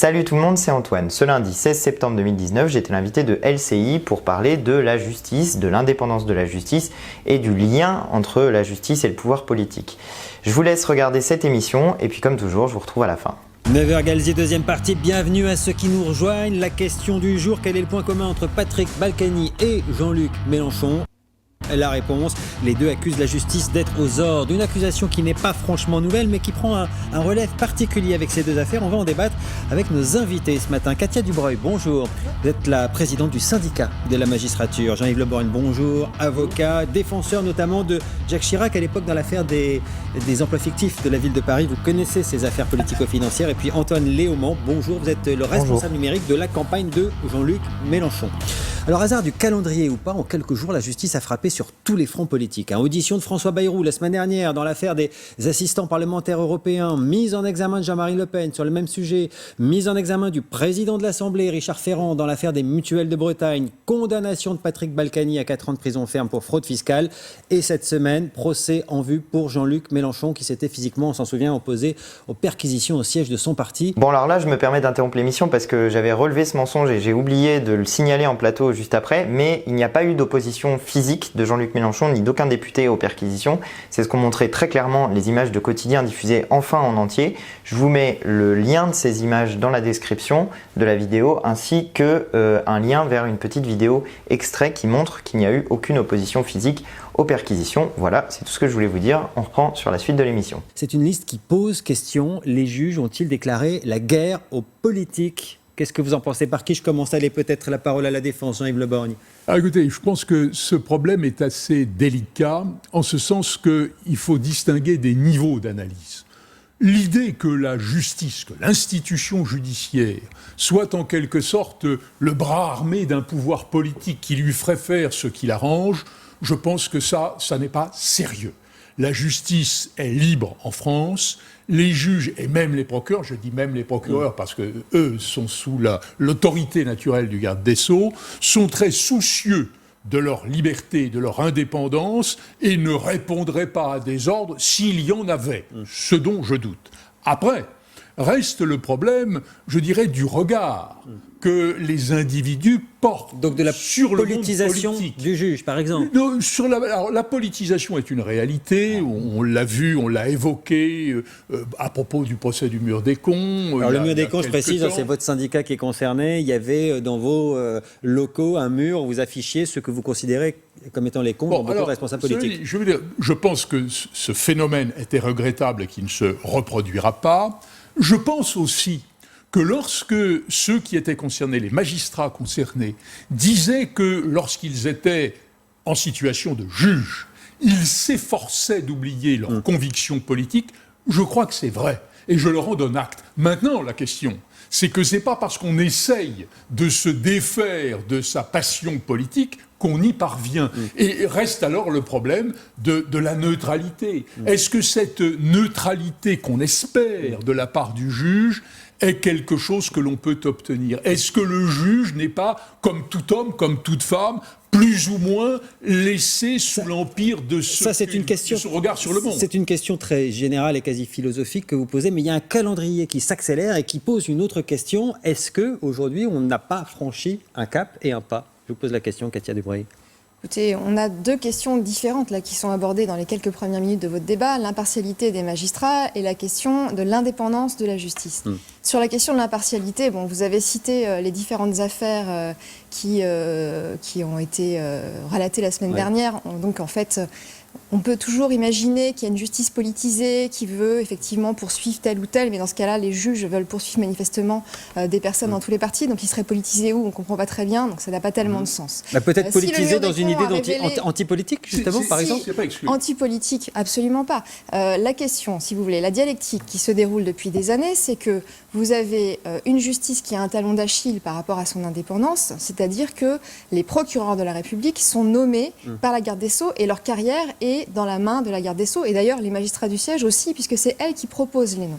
Salut tout le monde, c'est Antoine. Ce lundi 16 septembre 2019, j'étais l'invité de LCI pour parler de la justice, de l'indépendance de la justice et du lien entre la justice et le pouvoir politique. Je vous laisse regarder cette émission et puis comme toujours, je vous retrouve à la fin. 9h Galzier, deuxième partie, bienvenue à ceux qui nous rejoignent. La question du jour, quel est le point commun entre Patrick Balkany et Jean-Luc Mélenchon ? La réponse, les deux accusent la justice d'être aux ordres. Une accusation qui n'est pas franchement nouvelle, mais qui prend un relève particulier avec ces deux affaires. On va en débattre avec nos invités ce matin. Katia Dubreuil, bonjour. Vous êtes la présidente du syndicat de la magistrature. Jean-Yves Le Borgne, bonjour. Avocat, défenseur notamment de Jacques Chirac à l'époque dans l'affaire des emplois fictifs de la ville de Paris. Vous connaissez ces affaires politico-financières. Et puis Antoine Léaumont, bonjour. Vous êtes le responsable numérique de la campagne de Jean-Luc Mélenchon. Alors, hasard du calendrier ou pas, en quelques jours, la justice a frappé sur tous les fronts politiques. Audition de François Bayrou la semaine dernière dans l'affaire des assistants parlementaires européens, mise en examen de Jean-Marie Le Pen sur le même sujet, mise en examen du président de l'Assemblée, Richard Ferrand, dans l'affaire des mutuelles de Bretagne, condamnation de Patrick Balkany à 4 ans de prison ferme pour fraude fiscale, et cette semaine, procès en vue pour Jean-Luc Mélenchon qui s'était physiquement, on s'en souvient, opposé aux perquisitions au siège de son parti. Bon alors là, je me permets d'interrompre l'émission parce que j'avais relevé ce mensonge et j'ai oublié de le signaler en plateau juste après, mais il n'y a pas eu d'opposition physique de Jean-Luc Mélenchon ni d'aucun député aux perquisitions. C'est ce qu'ont montré très clairement les images de quotidien diffusées enfin en entier. Je vous mets le lien de ces images dans la description de la vidéo ainsi que un lien vers une petite vidéo extrait qui montre qu'il n'y a eu aucune opposition physique aux perquisitions. Voilà, c'est tout ce que je voulais vous dire. On reprend sur la suite de l'émission. C'est une liste qui pose question. Les juges ont-ils déclaré la guerre aux politiques ? Qu'est-ce que vous en pensez ? Par qui je commence à aller peut-être la parole à la défense, Jean-Yves Le Borgne ? Écoutez, je pense que ce problème est assez délicat, en ce sens qu'il faut distinguer des niveaux d'analyse. L'idée que la justice, que l'institution judiciaire soit en quelque sorte le bras armé d'un pouvoir politique qui lui ferait faire ce qu'il arrange, je pense que ça n'est pas sérieux. La justice est libre en France. Les juges et même les procureurs, je dis même les procureurs parce que eux sont sous l'autorité naturelle du garde des Sceaux, sont très soucieux de leur liberté, de leur indépendance et ne répondraient pas à des ordres s'il y en avait, ce dont je doute. Après, reste le problème, je dirais, du regard que les individus portent. Donc de la sur politisation le monde politique du juge, par exemple. Alors, la politisation est une réalité, on l'a vu, on l'a évoqué à propos du procès du mur des cons. Alors le mur des cons, je précise, c'est votre syndicat qui est concerné. Il y avait dans vos locaux un mur où vous affichiez ce que vous considérez comme étant les cons dans beaucoup de responsables politiques. Je veux dire, je pense que ce phénomène était regrettable et qu'il ne se reproduira pas. Je pense aussi que lorsque ceux qui étaient concernés, les magistrats concernés, disaient que lorsqu'ils étaient en situation de juge, ils s'efforçaient d'oublier leurs convictions politiques, je crois que c'est vrai. Et je leur en donne acte. Maintenant, la question, c'est que c'est pas parce qu'on essaye de se défaire de sa passion politique qu'on y parvient. Et reste alors le problème de la neutralité. Est-ce que cette neutralité qu'on espère de la part du juge est quelque chose que l'on peut obtenir ? Est-ce que le juge n'est pas, comme tout homme, comme toute femme, plus ou moins laissé sous l'empire de ce regard sur le monde ? C'est une question très générale et quasi philosophique que vous posez, mais il y a un calendrier qui s'accélère et qui pose une autre question. Est-ce qu'aujourd'hui, on n'a pas franchi un cap et un pas ? Je vous pose la question, Katia Dubreuil. Écoutez, on a deux questions différentes là, qui sont abordées dans les quelques premières minutes de votre débat, l'impartialité des magistrats et la question de l'indépendance de la justice. Sur la question de l'impartialité, vous avez cité les différentes affaires qui ont été relatées la semaine dernière. Donc en fait, on peut toujours imaginer qu'il y a une justice politisée qui veut effectivement poursuivre tel ou tel, mais dans ce cas-là, les juges veulent poursuivre manifestement des personnes dans tous les partis, donc ils seraient politisés où ? On ne comprend pas très bien, donc ça n'a pas tellement de sens. Peut-être politisé dans une idée antipolitique, justement, par exemple ? Antipolitique, absolument pas. La question, si vous voulez, la dialectique qui se déroule depuis des années, c'est que vous avez une justice qui a un talon d'Achille par rapport à son indépendance, c'est-à-dire que les procureurs de la République sont nommés par la garde des Sceaux et leur carrière est dans la main de la garde des Sceaux, et d'ailleurs les magistrats du siège aussi, puisque c'est elle qui propose les noms.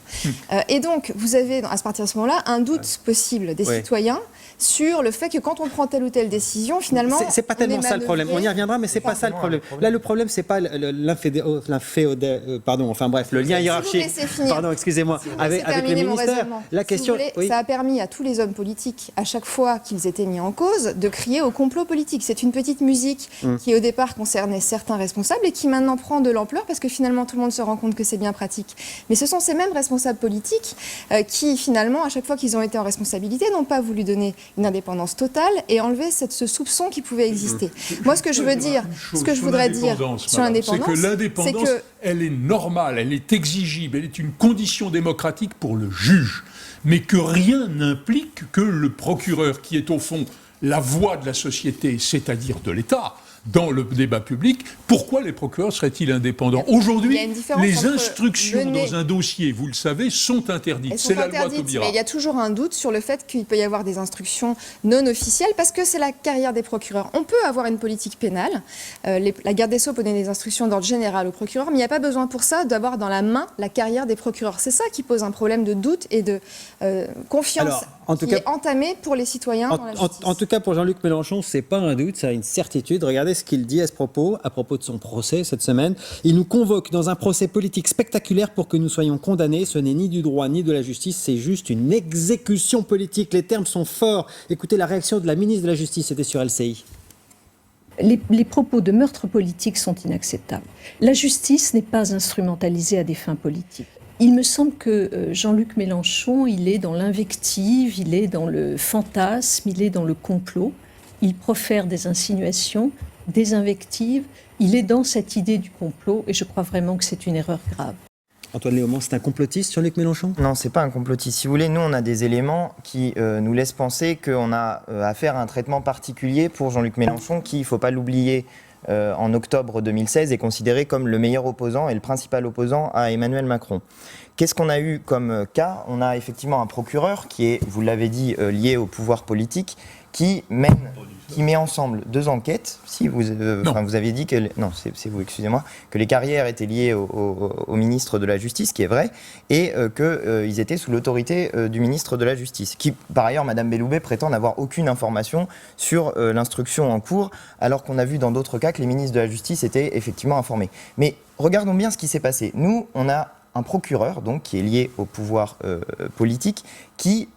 Et donc, vous avez, à partir de ce moment-là, un doute possible des citoyens sur le fait que quand on prend telle ou telle décision, finalement, c'est pas tellement ça le problème. On y reviendra, mais c'est pas ça le problème. Là, le problème, c'est pas le lien hiérarchique. Pardon, excusez-moi, avec les ministères. La question, ça a permis à tous les hommes politiques, à chaque fois qu'ils étaient mis en cause, de crier au complot politique. C'est une petite musique qui, au départ, concernait certains responsables et qui maintenant prend de l'ampleur parce que finalement, tout le monde se rend compte que c'est bien pratique. Mais ce sont ces mêmes responsables politiques qui, finalement, à chaque fois qu'ils ont été en responsabilité, n'ont pas voulu donner une indépendance totale et enlever ce soupçon qui pouvait exister. Moi, ce que je voudrais dire sur l'indépendance, c'est que l'indépendance, elle est normale, elle est exigible, elle est une condition démocratique pour le juge, mais que rien n'implique que le procureur, qui est au fond la voix de la société, c'est-à-dire de l'État, dans le débat public, pourquoi les procureurs seraient-ils indépendants ? Aujourd'hui, les instructions dans un dossier, vous le savez, sont interdites. C'est la loi Taubira. Mais il y a toujours un doute sur le fait qu'il peut y avoir des instructions non officielles parce que c'est la carrière des procureurs. On peut avoir une politique pénale. La garde des Sceaux peut donner des instructions d'ordre général aux procureurs, mais il n'y a pas besoin pour ça d'avoir dans la main la carrière des procureurs. C'est ça qui pose un problème de doute et de confiance est entamé pour les citoyens dans la justice. En tout cas, pour Jean-Luc Mélenchon, c'est pas un doute, c'est une certitude. Regardez ce qu'il dit à propos de son procès cette semaine. Il nous convoque dans un procès politique spectaculaire pour que nous soyons condamnés. Ce n'est ni du droit ni de la justice, c'est juste une exécution politique. Les termes sont forts. Écoutez la réaction de la ministre de la Justice, c'était sur LCI. Les propos de meurtre politique sont inacceptables. La justice n'est pas instrumentalisée à des fins politiques. Il me semble que Jean-Luc Mélenchon, il est dans l'invective, il est dans le fantasme, il est dans le complot. Il profère des insinuations, des invectives. Il est dans cette idée du complot et je crois vraiment que c'est une erreur grave. Antoine Léaumont, c'est un complotiste, Jean-Luc Mélenchon ? Non, c'est pas un complotiste. Si vous voulez, nous, on a des éléments qui nous laissent penser qu'on a affaire à un traitement particulier pour Jean-Luc Mélenchon qui, il ne faut pas l'oublier, en octobre 2016, est considéré comme le meilleur opposant et le principal opposant à Emmanuel Macron. Qu'est-ce qu'on a eu comme cas ? On a effectivement un procureur qui est, vous l'avez dit, lié au pouvoir politique, qui met ensemble deux enquêtes. Si vous aviez dit que c'est vous, excusez-moi, que les carrières étaient liées au ministre de la Justice, qui est vrai, et qu'ils étaient sous l'autorité du ministre de la Justice, qui, par ailleurs, Madame Belloubet prétend n'avoir aucune information sur l'instruction en cours, alors qu'on a vu dans d'autres cas que les ministres de la Justice étaient effectivement informés. Mais regardons bien ce qui s'est passé. Nous, on a un procureur, donc, qui est lié au pouvoir politique, qui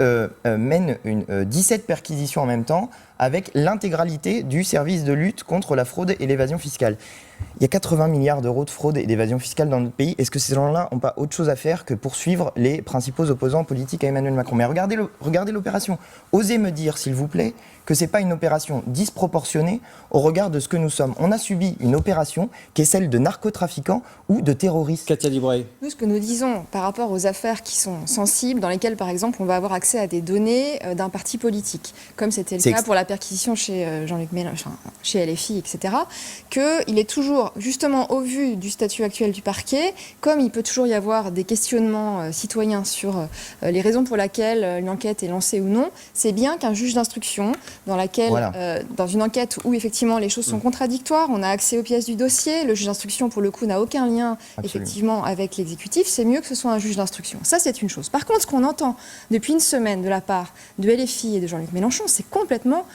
mène 17 perquisitions en même temps avec l'intégralité du service de lutte contre la fraude et l'évasion fiscale. Il y a 80 milliards d'euros de fraude et d'évasion fiscale dans notre pays. Est-ce que ces gens-là n'ont pas autre chose à faire que poursuivre les principaux opposants politiques à Emmanuel Macron ? Mais regardez l'opération. Osez me dire, s'il vous plaît, que ce n'est pas une opération disproportionnée au regard de ce que nous sommes. On a subi une opération qui est celle de narcotrafiquants ou de terroristes. Katia Librey. Nous, ce que nous disons par rapport aux affaires qui sont sensibles, dans lesquelles, par exemple, on va avoir accès à des données d'un parti politique, comme c'était le cas pour la perquisition chez Jean-Luc Mélenchon, chez LFI, etc., qu'il est toujours, justement, au vu du statut actuel du parquet, comme il peut toujours y avoir des questionnements citoyens sur les raisons pour lesquelles une enquête est lancée ou non, c'est bien qu'un juge d'instruction, dans une enquête où effectivement les choses sont contradictoires, on a accès aux pièces du dossier, le juge d'instruction pour le coup n'a aucun lien effectivement avec l'exécutif, c'est mieux que ce soit un juge d'instruction. Ça, c'est une chose. Par contre, ce qu'on entend depuis une semaine de la part de LFI et de Jean-Luc Mélenchon, c'est complètement,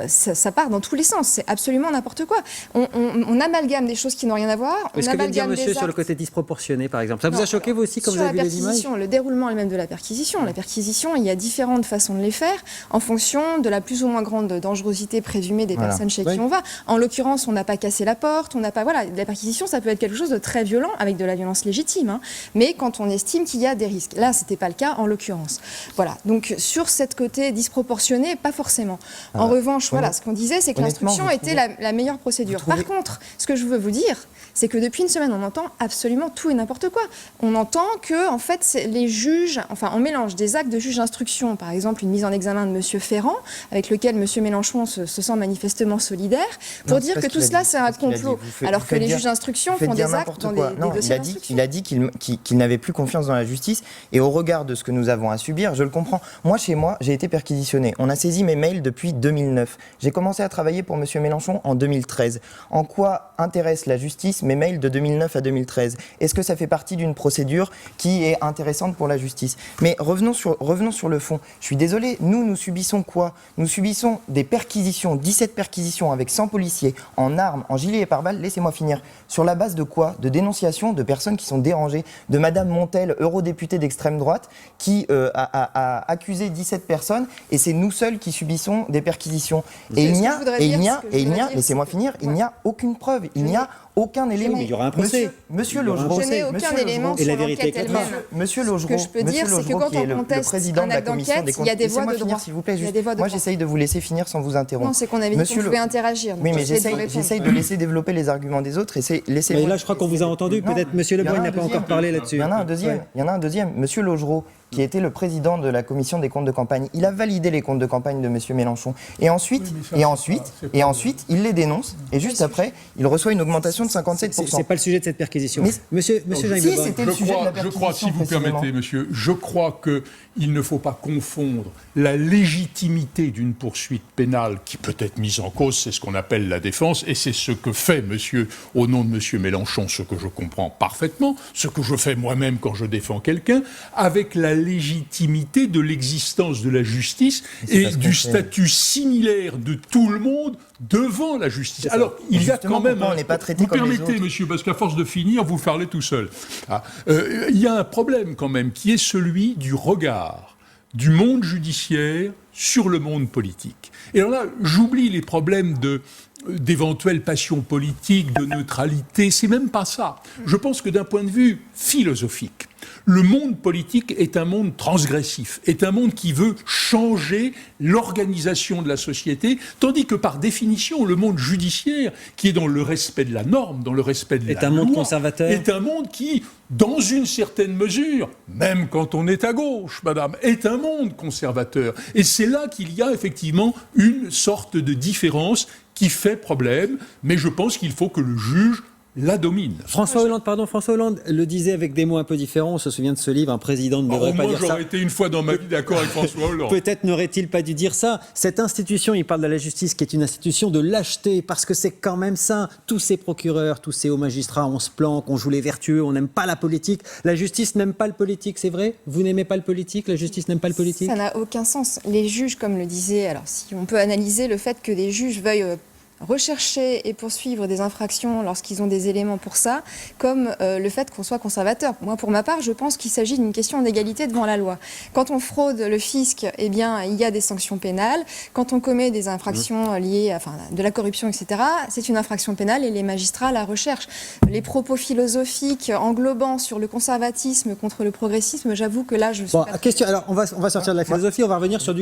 ça part dans tous les sens, c'est absolument n'importe quoi. On amalgame des choses qui n'ont rien à voir. Est-ce que vient de dire monsieur sur le côté disproportionné, par exemple ? Ça vous a choqué vous aussi quand vous avez vu les images ? Le déroulement même de la perquisition. La perquisition, il y a différentes façons de les faire en fonction de la plus ou moins grande dangerosité présumée des personnes chez qui on va. En l'occurrence, on n'a pas cassé la porte, on n'a pas... Voilà, la perquisition, ça peut être quelque chose de très violent, avec de la violence légitime, hein, mais quand on estime qu'il y a des risques. Là, ce n'était pas le cas en l'occurrence. Voilà, donc sur cette côté disproportionné, pas forcément. En revanche, voilà, ce qu'on disait, c'est que l'instruction était la meilleure procédure. Par contre, ce que je veux vous dire, c'est que depuis une semaine, on entend absolument tout et n'importe quoi. On entend que, en fait, les juges... Enfin, on mélange des actes de juge d'instruction, par exemple, une mise en examen de M. Ferrand, avec lequel M. Mélenchon se sent manifestement solidaire, pour dire que tout cela, c'est un complot. Alors que les juges d'instruction font des actes dans des dossiers d'instruction. Il a dit qu'il n'avait plus confiance dans la justice, et au regard de ce que nous avons à subir, je le comprends. Moi, chez moi, j'ai été perquisitionné. On a saisi mes mails depuis 2009. J'ai commencé à travailler pour M. Mélenchon en 2013. En quoi intéresse la justice mes mails de 2009 à 2013? Est-ce que ça fait partie d'une procédure qui est intéressante pour la justice? Mais revenons sur le fond. Je suis désolé, nous subissons quoi? Nous subissons des perquisitions, 17 perquisitions avec 100 policiers en armes, en gilets et pare-balles. Laissez-moi finir. Sur la base de quoi? De dénonciations de personnes qui sont dérangées, de Madame Montel, eurodéputée d'extrême droite, qui a accusé 17 personnes, et c'est nous seuls qui subissons des perquisitions. Et il n'y a, laissez-moi finir, il n'y a aucune preuve, il n'y a aucun élément. Mais il y aura un procès. Monsieur Laugereau, je n'ai aucun élément sur l'enquête elle-même. Monsieur Laugereau, ce que je peux dire, c'est que quand on conteste un acte d'enquête, il y a des voies de droit. S'il vous plaît, moi j'essaye de vous laisser finir sans vous interrompre. Non, c'est qu'on avait dit qu'on pouvait interagir. Oui, mais j'essaye de laisser développer les arguments des autres. Mais là, je crois qu'on vous a entendu. Peut-être Monsieur Lebrun n'a pas encore parlé là-dessus. Il y en a un deuxième. Monsieur Laugereau, qui était le président de la commission des comptes de campagne, il a validé les comptes de campagne de Monsieur Mélenchon. Et ensuite, il les dénonce. Et juste après, il reçoit une augmentation de 57%. C'est pas le sujet de cette perquisition. Monsieur Jean-Yves si, Lebrun. c'était le sujet de la perquisition. Je crois, si vous permettez, monsieur, je crois qu'il ne faut pas confondre la légitimité d'une poursuite pénale qui peut être mise en cause, c'est ce qu'on appelle la défense, et c'est ce que fait monsieur, au nom de monsieur Mélenchon, ce que je comprends parfaitement, ce que je fais moi-même quand je défends quelqu'un, avec la légitimité de l'existence de la justice et du statut similaire de tout le monde devant la justice. Alors, il y a quand même... on n'est pas traité vous comme les permettez, autres. monsieur, parce qu'à force de finir, vous parlez tout seul. Il y a un problème quand même, qui est celui du regard du monde judiciaire sur le monde politique. Et alors là, j'oublie les problèmes d'éventuelles passions politiques, de neutralité, c'est même pas ça. Je pense que d'un point de vue philosophique, le monde politique est un monde transgressif, est un monde qui veut changer l'organisation de la société, tandis que par définition, le monde judiciaire, qui est dans le respect de la norme, dans le respect de la loi, est un monde conservateur. Est un monde qui, dans une certaine mesure, même quand on est à gauche, madame, est un monde conservateur. Et c'est là qu'il y a effectivement une sorte de différence qui fait problème, mais je pense qu'il faut que le juge la domine. François Hollande le disait avec des mots un peu différents. On se souvient de ce livre, un président ne devrait pas dire ça. Moi, j'aurais été une fois dans ma vie d'accord avec François Hollande. Peut-être n'aurait-il pas dû dire ça. Cette institution, il parle de la justice, qui est une institution de lâcheté, parce que c'est quand même ça. Tous ces procureurs, tous ces hauts magistrats, on se planque, on joue les vertueux, on n'aime pas la politique. La justice n'aime pas le politique, c'est vrai? Vous n'aimez pas le politique? La justice n'aime pas le politique? Ça n'a aucun sens. Les juges, comme le disait, alors si on peut analyser le fait que des juges veuillent rechercher et poursuivre des infractions lorsqu'ils ont des éléments pour ça, comme le fait qu'on soit conservateur. Moi, pour ma part, je pense qu'il s'agit d'une question d'égalité devant la loi. Quand on fraude le fisc, eh bien, il y a des sanctions pénales. Quand on commet des infractions liées à de la corruption, etc., c'est une infraction pénale et les magistrats la recherchent. Les propos philosophiques englobant sur le conservatisme contre le progressisme, j'avoue que là, je suis pas question. Alors, on va sortir de la philosophie, on va revenir sur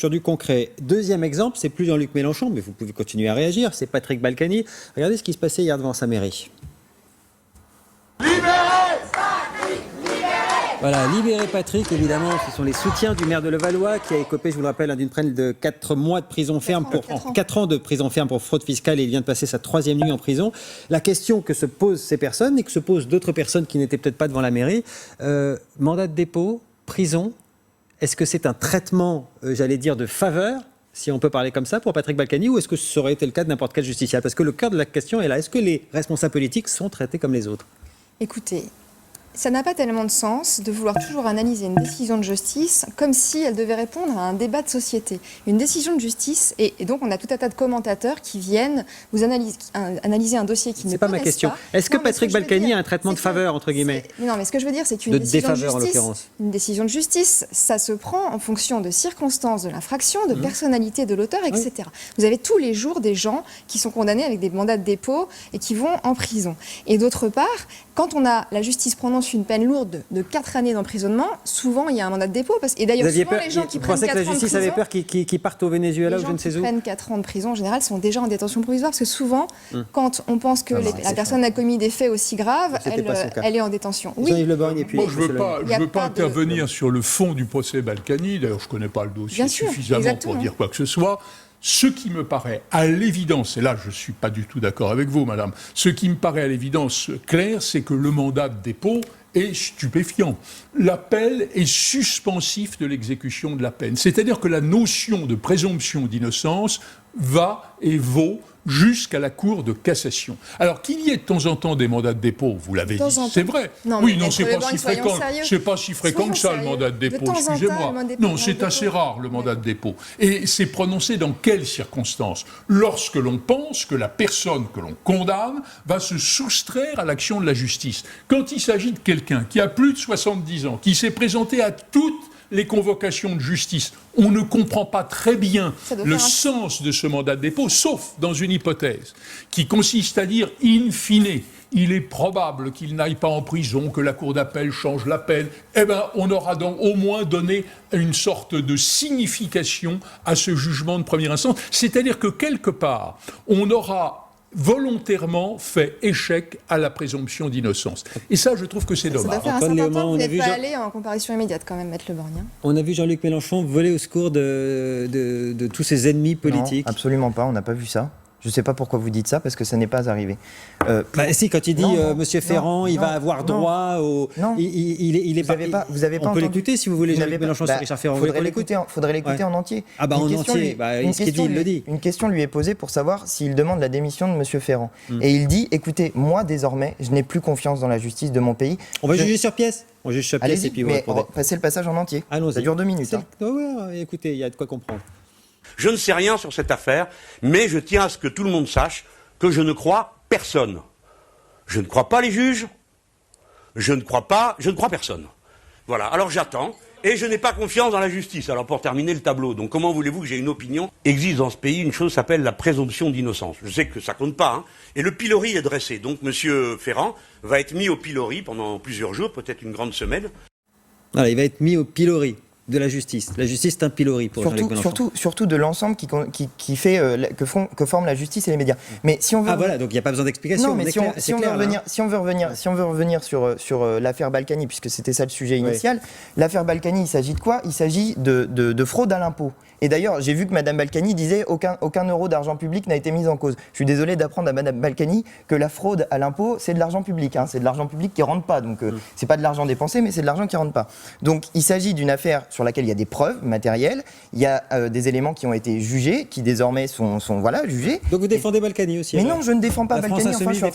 du concret. Deuxième exemple, c'est plus Jean-Luc Mélenchon, mais vous pouvez continuer à réagir. C'est Patrick Balkany. Regardez ce qui se passait hier devant sa mairie. Voilà, libérer Patrick, évidemment, ce sont les soutiens du maire de Levallois qui a écopé, je vous le rappelle, d'une peine de 4 mois de prison ferme pour 4 ans de prison ferme pour fraude fiscale, et il vient de passer sa 3e nuit en prison. La question que se posent ces personnes et que se posent d'autres personnes qui n'étaient peut-être pas devant la mairie, mandat de dépôt, prison, est-ce que c'est un traitement, j'allais dire, de faveur, si on peut parler comme ça, pour Patrick Balkany, ou est-ce que ce aurait été le cas de n'importe quel justiciable? Parce que le cœur de la question est là. Est-ce que les responsables politiques sont traités comme les autres? Écoutez, ça n'a pas tellement de sens de vouloir toujours analyser une décision de justice comme si elle devait répondre à un débat de société. Une décision de justice, et donc on a tout un tas de commentateurs qui viennent vous analyser un dossier qui ne connaissent pas. C'est pas ma question. Est-ce que Patrick Balkany a un traitement de faveur, entre guillemets? Non, mais ce que je veux dire, c'est qu'une décision de justice, ça se prend en fonction de circonstances de l'infraction, de personnalité de l'auteur, etc. Vous avez tous les jours des gens qui sont condamnés avec des mandats de dépôt et qui vont en prison. Et d'autre part, quand la justice prononce une peine lourde de 4 années d'emprisonnement, souvent il y a un mandat de dépôt. Et d'ailleurs, souvent les gens qui prennent 4 ans de prison... Vous pensez que la justice avait peur qu'ils partent au Venezuela ou je ne sais où? Les gens qui prennent 4 ans de prison, en général, sont déjà en détention provisoire, parce que souvent, quand on pense que la personne a commis des faits aussi graves, elle est en détention. Oui. Je ne veux pas intervenir sur le fond du procès Balkany, d'ailleurs je ne connais pas le dossier suffisamment pour dire quoi que ce soit. Ce qui me paraît à l'évidence, et là je ne suis pas du tout d'accord avec vous, madame, ce qui me paraît à l'évidence claire, c'est que le mandat de dépôt est stupéfiant. L'appel est suspensif de l'exécution de la peine. C'est-à-dire que la notion de présomption d'innocence va et vaut jusqu'à la Cour de cassation. Alors qu'il y ait de temps en temps des mandats de dépôt, vous l'avez dit, c'est vrai. Non, oui, mais non, c'est pas si fréquent. C'est pas si fréquent que ça, le mandat de dépôt, excusez-moi. Non, c'est assez rare, le mandat de dépôt. Et c'est prononcé dans quelles circonstances? Lorsque l'on pense que la personne que l'on condamne va se soustraire à l'action de la justice. Quand il s'agit de quelqu'un qui a plus de 70 ans, qui s'est présenté à toutes les convocations de justice, on ne comprend pas très bien le sens de ce mandat de dépôt, sauf dans une hypothèse qui consiste à dire, in fine, il est probable qu'il n'aille pas en prison, que la cour d'appel change la peine. Eh bien, on aura donc au moins donné une sorte de signification à ce jugement de première instance. C'est-à-dire que quelque part, on aura volontairement fait échec à la présomption d'innocence. Et ça, je trouve que c'est dommage. Ça doit faire un certain temps, vous n'êtes pas allé en comparution immédiate quand même, Maître Le Borgne. On a vu Jean-Luc Mélenchon voler au secours de tous ses ennemis politiques. Non, absolument pas, on n'a pas vu ça. Je ne sais pas pourquoi vous dites ça, parce que ça n'est pas arrivé. Si, quand il dit Monsieur Ferrand, il va avoir droit au... Non. Il est vous avez pas on peut entendu. l'écouter si vous voulez, Jean-Luc Mélenchon sur Richard Ferrand. Faudrait l'écouter en entier. Ah bah en entier, ce qu'il dit, il le dit. Une question lui est posée pour savoir s'il demande la démission de Monsieur Ferrand. Et il dit, écoutez, moi désormais, je n'ai plus confiance dans la justice de mon pays. On va juger sur pièce. On juge sur pièce et puis mais passez le passage en entier. Allons-y. Ça dure 2 minutes. Écoutez, il y a de quoi comprendre. Je ne sais rien sur cette affaire, mais je tiens à ce que tout le monde sache que je ne crois personne. Je ne crois pas les juges, je ne crois personne. Voilà, alors j'attends, et je n'ai pas confiance dans la justice. Alors pour terminer le tableau, donc comment voulez-vous que j'ai une opinion? Existe dans ce pays une chose qui s'appelle la présomption d'innocence. Je sais que ça compte pas, hein. Et le pilori est dressé. Donc Monsieur Ferrand va être mis au pilori pendant plusieurs jours, peut-être une grande semaine. Voilà, il va être mis au pilori de la justice. La justice, c'est un pilori pour Jean-Luc Mélenchon. Surtout de l'ensemble qui fait que forment la justice et les médias. Mais si on veut voilà, donc il n'y a pas besoin d'explication. Non, mais si on veut revenir sur l'affaire Balkany, puisque c'était ça le sujet initial, l'affaire Balkany, il s'agit de quoi? Il s'agit de fraude à l'impôt. Et d'ailleurs, j'ai vu que Madame Balkany disait aucun euro d'argent public n'a été mis en cause. Je suis désolé d'apprendre à Madame Balkany que la fraude à l'impôt, c'est de l'argent public. Hein, c'est de l'argent public qui rentre pas. Donc c'est pas de l'argent dépensé, mais c'est de l'argent qui rentre pas. Donc il s'agit d'une affaire sur laquelle il y a des preuves matérielles, il y a des éléments qui ont été jugés, qui désormais sont jugés. Donc vous défendez Balkany aussi? Mais non, je ne défends pas Balkany. Enfin, je suis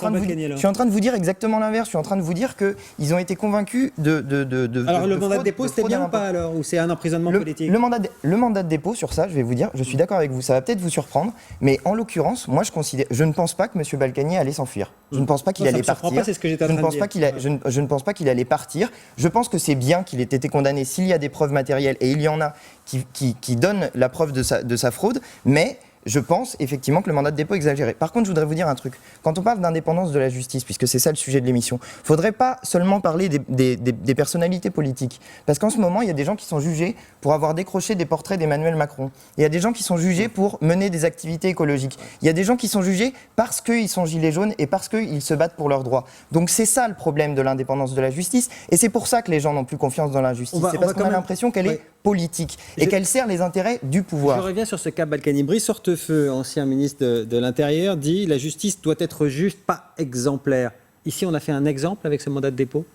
en train de vous dire exactement l'inverse. Je suis en train de vous dire qu'ils ont été convaincus de alors le mandat de dépôt, c'était bien ou pas alors? Ou c'est un emprisonnement politique? Le mandat de dépôt, sur ça, je vais vous dire, je suis d'accord avec vous, ça va peut-être vous surprendre, mais en l'occurrence, moi je ne pense pas que M. Balkany allait s'enfuir. Je ne pense pas qu'il allait partir. C'est ce que j'étais en train de dire. Je ne pense pas qu'il allait partir. Je pense que c'est bien qu'il ait été condamné s'il y a des preuves matérielles, et il y en a qui donnent la preuve de sa fraude, mais je pense effectivement que le mandat de dépôt est exagéré. Par contre, je voudrais vous dire un truc. Quand on parle d'indépendance de la justice, puisque c'est ça le sujet de l'émission, il ne faudrait pas seulement parler des personnalités politiques. Parce qu'en ce moment, il y a des gens qui sont jugés pour avoir décroché des portraits d'Emmanuel Macron. Il y a des gens qui sont jugés pour mener des activités écologiques. Il y a des gens qui sont jugés parce qu'ils sont gilets jaunes et parce qu'ils se battent pour leurs droits. Donc c'est ça le problème de l'indépendance de la justice. Et c'est pour ça que les gens n'ont plus confiance dans la justice. C'est parce qu'on a l'impression qu'elle est politique et qu'elle sert les intérêts du pouvoir. Je reviens sur ce cas Balkany. Brice Hortefeux, ancien ministre de l'Intérieur, dit « La justice doit être juste, pas exemplaire ». Ici, on a fait un exemple avec ce mandat de dépôt?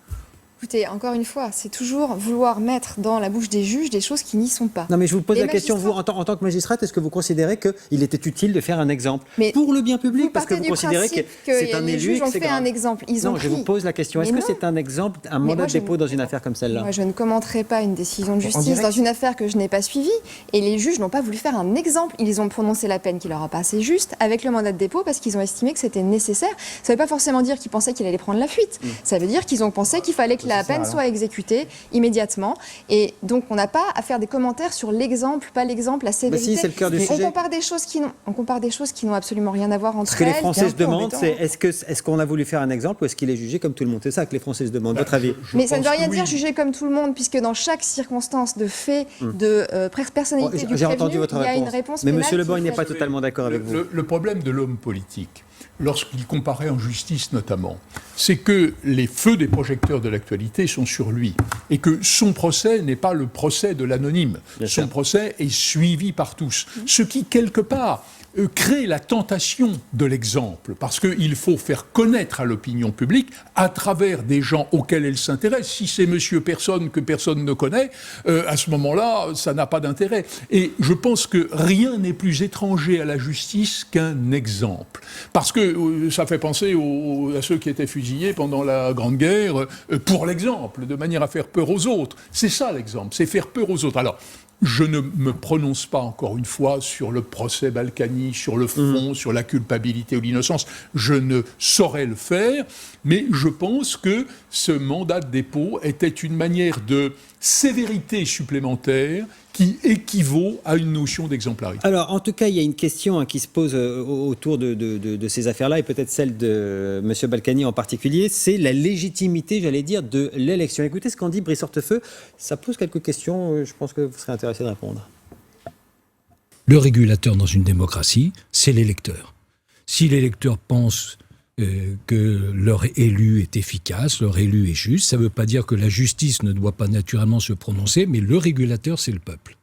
Écoutez, encore une fois, c'est toujours vouloir mettre dans la bouche des juges des choses qui n'y sont pas. Non, mais je vous pose la question, vous, en tant que magistrate, est-ce que vous considérez qu'il était utile de faire un exemple pour le bien public? Parce que vous considérez que c'est un élu et que c'est grave. Un exemple. Je vous pose la question, est-ce que c'est un exemple, un mandat de dépôt dans une affaire comme celle-là? Moi, je ne commenterai pas une décision de justice dans une affaire que je n'ai pas suivie. Et les juges n'ont pas voulu faire un exemple. Ils ont prononcé la peine qui leur a passé juste avec le mandat de dépôt parce qu'ils ont estimé que c'était nécessaire. Ça ne veut pas forcément dire qu'ils pensaient qu'il allait prendre la fuite. Ça veut dire qu'ils ont pensé qu'il fallait que la peine soit exécutée immédiatement. Et donc, on n'a pas à faire des commentaires sur l'exemple, pas l'exemple, la sévérité. Si, c'est le cœur du sujet. On compare des choses qui n'ont absolument rien à voir entre elles. Ce que les Français se demandent, c'est est-ce qu'on a voulu faire un exemple ou est-ce qu'il est jugé comme tout le monde? C'est ça que les Français se demandent, votre avis? Mais ça ne veut rien dire juger comme tout le monde, puisque dans chaque circonstance de fait, de personnalité du prévenu, il y a une réponse pénale. Mais M. Le Borgne n'est pas totalement d'accord avec vous. Le problème de l'homme politique, lorsqu'il comparaît en justice notamment, c'est que les feux des projecteurs de l'actualité sont sur lui et que son procès n'est pas le procès de l'anonyme. Son procès est suivi par tous. Ce qui, quelque part, crée la tentation de l'exemple, parce qu'il faut faire connaître à l'opinion publique, à travers des gens auxquels elle s'intéresse. Si c'est monsieur personne que personne ne connaît, à ce moment-là, ça n'a pas d'intérêt. Et je pense que rien n'est plus étranger à la justice qu'un exemple. Parce que ça fait penser à ceux qui étaient fusillés pendant la Grande Guerre, pour l'exemple, de manière à faire peur aux autres. C'est ça l'exemple, c'est faire peur aux autres. Alors, je ne me prononce pas, encore une fois, sur le procès Balkany, sur le fond, sur la culpabilité ou l'innocence. Je ne saurais le faire, mais je pense que ce mandat de dépôt était une manière de sévérité supplémentaire qui équivaut à une notion d'exemplarité. Alors, en tout cas, il y a une question qui se pose autour de ces affaires-là, et peut-être celle de M. Balkany en particulier, c'est la légitimité, j'allais dire, de l'élection. Écoutez ce qu'en dit Brice Hortefeux, ça pose quelques questions, je pense que vous serez intéressé de répondre. Le régulateur dans une démocratie, c'est l'électeur. Si l'électeur pense que leur élu est efficace, leur élu est juste, ça ne veut pas dire que la justice ne doit pas naturellement se prononcer, mais le régulateur, c'est le peuple.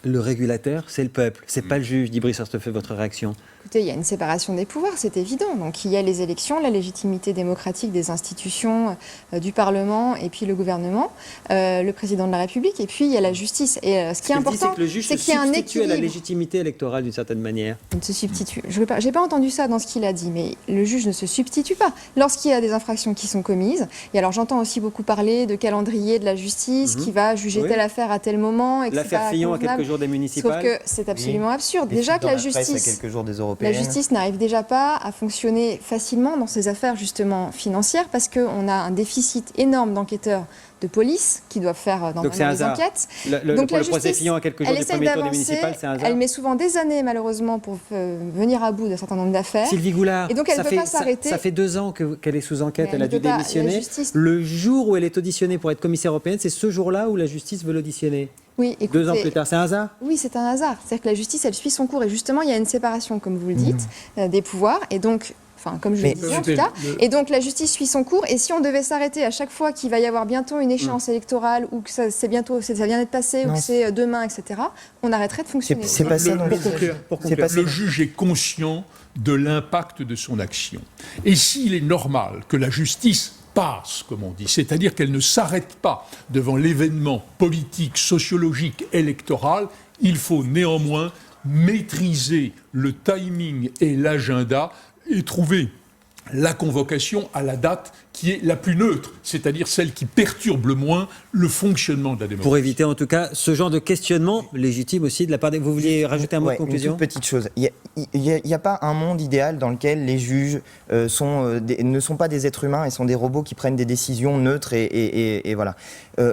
Le régulateur, c'est le peuple, c'est pas le juge, dit Brice Hortefeux. Votre réaction? Écoutez, il y a une séparation des pouvoirs, c'est évident. Donc il y a les élections, la légitimité démocratique des institutions, du Parlement et puis le gouvernement, le président de la République, et puis il y a la justice. Et ce qui est important, c'est qu'il y a un équilibre. À la légitimité électorale d'une certaine manière. Il ne se substitue. J'ai pas entendu ça dans ce qu'il a dit, mais le juge ne se substitue pas. Lorsqu'il y a des infractions qui sont commises, et alors j'entends aussi beaucoup parler de calendrier de la justice, qui va juger telle affaire à tel moment, et que l'affaire Fillon à quelques jours des municipales. Sauf que c'est absolument absurde. Déjà que la justice n'arrive déjà pas à fonctionner facilement dans ces affaires justement financières parce qu'on a un déficit énorme d'enquêteurs de police qui doivent faire dans les enquêtes. Donc le procès Fillon à quelques jours du premier tour des municipales, c'est un hasard. Elle met souvent des années malheureusement pour venir à bout d'un certain nombre d'affaires. Sylvie Goulard, et donc elle ne peut pas s'arrêter. Ça fait 2 ans qu'elle est sous enquête, elle a dû démissionner. Le jour où elle est auditionnée pour être commissaire européenne, c'est ce jour-là où la justice veut l'auditionner. Oui, écoutez, 2 ans plus tard, c'est un hasard? Oui, c'est un hasard. C'est-à-dire que la justice, elle suit son cours. Et justement, il y a une séparation, comme vous le dites, des pouvoirs. Et donc, comme je le disais en tout cas. Et donc, la justice suit son cours. Et si on devait s'arrêter à chaque fois qu'il va y avoir bientôt une échéance électorale, ou que ça vient d'être passé, ou que c'est demain, etc., on arrêterait de fonctionner. C'est pas ça dans pour conclure, le juge est conscient de l'impact de son action. Et s'il est normal que la justice passe, comme on dit, c'est-à-dire qu'elle ne s'arrête pas devant l'événement politique, sociologique, électoral, il faut néanmoins maîtriser le timing et l'agenda et trouver la convocation à la date qui est la plus neutre, c'est-à-dire celle qui perturbe le moins le fonctionnement de la démocratie. Pour éviter en tout cas ce genre de questionnement légitime aussi de la part des... Vous vouliez rajouter un mot de conclusion? Une toute petite chose. Il n'y a pas un monde idéal dans lequel les juges ne sont pas des êtres humains et sont des robots qui prennent des décisions neutres et voilà.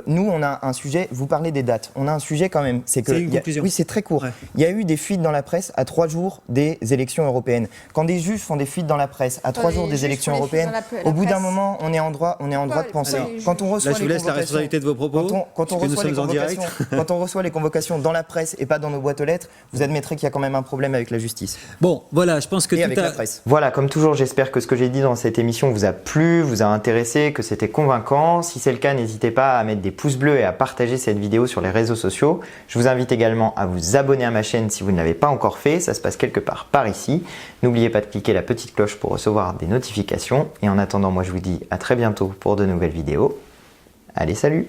Nous, on a un sujet, vous parlez des dates, on a un sujet quand même. C'est une conclusion. Oui, c'est très court. Ouais. Il y a eu des fuites dans la presse à 3 jours des élections européennes. Quand des juges font des fuites dans la presse à 3 jours des élections européennes, au bout d'un moment, on est en droit de penser. Quand on reçoit je vous laisse la responsabilité de vos propos. Quand on reçoit les convocations dans la presse et pas dans nos boîtes aux lettres, vous admettrez qu'il y a quand même un problème avec la justice. Bon, voilà, je pense que avec la presse. Voilà, comme toujours, j'espère que ce que j'ai dit dans cette émission vous a plu, vous a intéressé, que c'était convaincant. Si c'est le cas, n'hésitez pas à mettre des pouces bleus et à partager cette vidéo sur les réseaux sociaux. Je vous invite également à vous abonner à ma chaîne si vous ne l'avez pas encore fait. Ça se passe quelque part par ici. N'oubliez pas de cliquer la petite cloche pour recevoir des notifications. Et en attendant, moi je vous dis à très bientôt pour de nouvelles vidéos. Allez, salut!